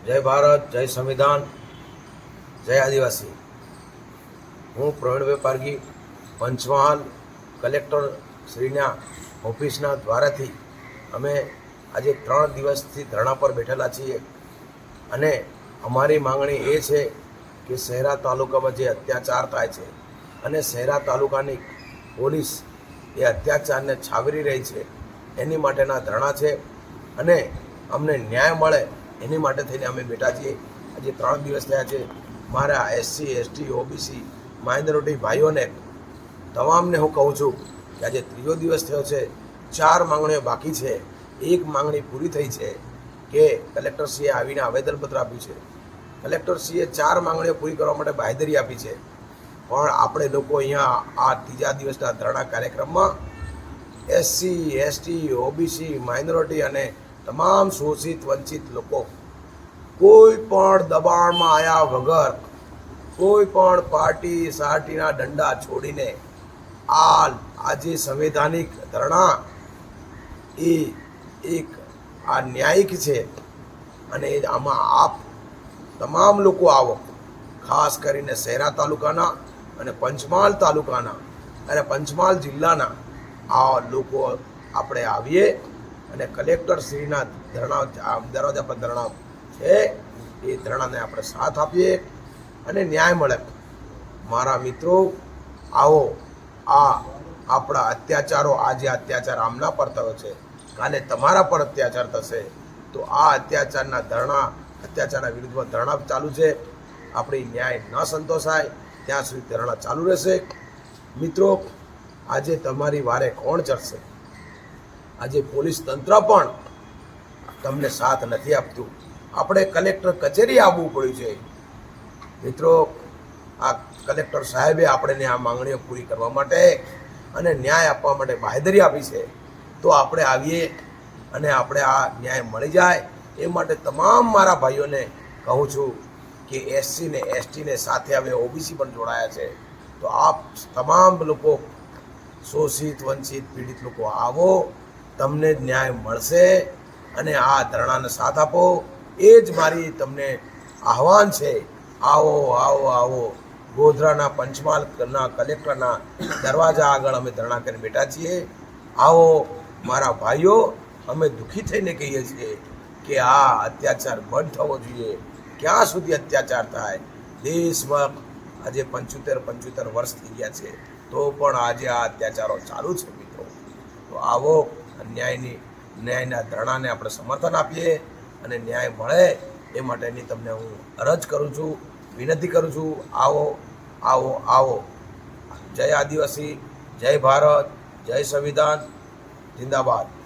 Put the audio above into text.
જય ભારત, જય સંવિધાન, જય આદિવાસી। હું પ્રવીણ વેપારગી પંચમહાલ કલેક્ટર શ્રીના ઓફિસના દ્વારાથી અમે આજે 3 દિવસથી ધરણા પર બેઠેલા છીએ અને અમારી માંગણી એ છે કે શહેરા તાલુકામાં જે અત્યાચાર થાય છે અને શહેરા તાલુકાની પોલીસ એ અત્યાચારને છાવરી રહી છે એની માટેના ધરણા છે અને અમને ન્યાય મળે એની માટે થઈને અમે બેઠા છીએ। આજે 3 દિવસ થયા છે। મારા એસસી એસટી ઓબીસી માઇનોરિટી ભાઈઓને તમામને હું કહું છું કે આજે 3જો દિવસ થયો છે। 4 માંગણીઓ બાકી છે। એક માંગણી પૂરી થઈ છે કે કલેક્ટરશ્રીએ આવીને આવેદનપત્ર આપ્યું છે। કલેક્ટરશ્રીએ 4 માંગણીઓ પૂરી કરવા માટે બાંહેધરી આપી છે, પણ આપણે લોકો અહીંયા આ 3જા દિવસના ધરણા કાર્યક્રમમાં એસસી એસટી ઓબીસી માઇનોરિટી અને તમામ શોષિત વંચિત લોકો કોઈ પણ દબાણમાં આવ્યા વગર, કોઈ પણ પાર્ટી સાર્ટીના દંડા છોડીને આજે સંવૈધાનિક ધરણા એ એક આ ન્યાયિક છે અને આમાં આપ તમામ લોકો આવો, ખાસ કરીને શહેરા તાલુકાના અને પંચમહાલ તાલુકાના અને પંચમહાલ જિલ્લાના આ લોકો આપણે આવીએ અને કલેક્ટરશ્રીના દરવાજા પર ધરણા છે એ ધરણાને આપણે સાથ આપીએ અને ન્યાય મળે। મારા મિત્રો, આવો, આ આપણા અત્યાચારો, આજે અત્યાચાર આમના પર થયો છે, કાલે તમારા પર અત્યાચાર થશે, તો આ અત્યાચારના વિરુદ્ધમાં ધરણા ચાલુ છે। આપણી ન્યાય ન સંતોષાય ત્યાં સુધી ધરણા ચાલુ રહેશે। મિત્રો, આજે તમારી વારે કોણ ચડશે? આજે પોલીસ તંત્ર પણ તમને સાથ નથી આપતું। આપણે કલેક્ટર કચેરી આવવું પડ્યું છે। મિત્રો, આ કલેક્ટર સાહેબે આપણને આ માંગણીઓ પૂરી કરવા માટે અને ન્યાય આપવા માટે બાંહેધરી આપી છે, તો આપણે આવીએ અને આપણે આ ન્યાય મળી જાય એ માટે તમામ મારા ભાઈઓને કહું છું કે એસસી ને એસટીને સાથે હવે ઓબીસી પણ જોડાયા છે, તો આપ તમામ લોકો શોષિત વંચિત પીડિત લોકો આવો, તમને ન્યાય મળશે અને આ ધરણાને સાથ આપો, એ જ મારી તમને આહવાન છે। આવો આવો આવો, ગોધરાના પંચમહાલના કલેક્ટરના દરવાજા આગળ અમે ધરણા કરીને બેઠા છીએ। આવો મારા ભાઈઓ, અમે દુઃખી થઈને કહીએ છીએ કે આ અત્યાચાર બંધ થવો જોઈએ। ક્યાં સુધી અત્યાચાર થાય? દેશમાં આજે 75 વર્ષ થઈ ગયા છે, તો પણ આજે આ અત્યાચારો ચાલુ છે। મિત્રો, તો આવો, ન્યાયના ધરણાને આપણે સમર્થન આપીએ અને ન્યાય મળે એ માટેની તમને હું અરજ કરું છું, વિનંતી કરું છું। આવો આવો આવો। જય આદિવાસી, જય ભારત, જય સંવિધાન, જિંદાબાદ।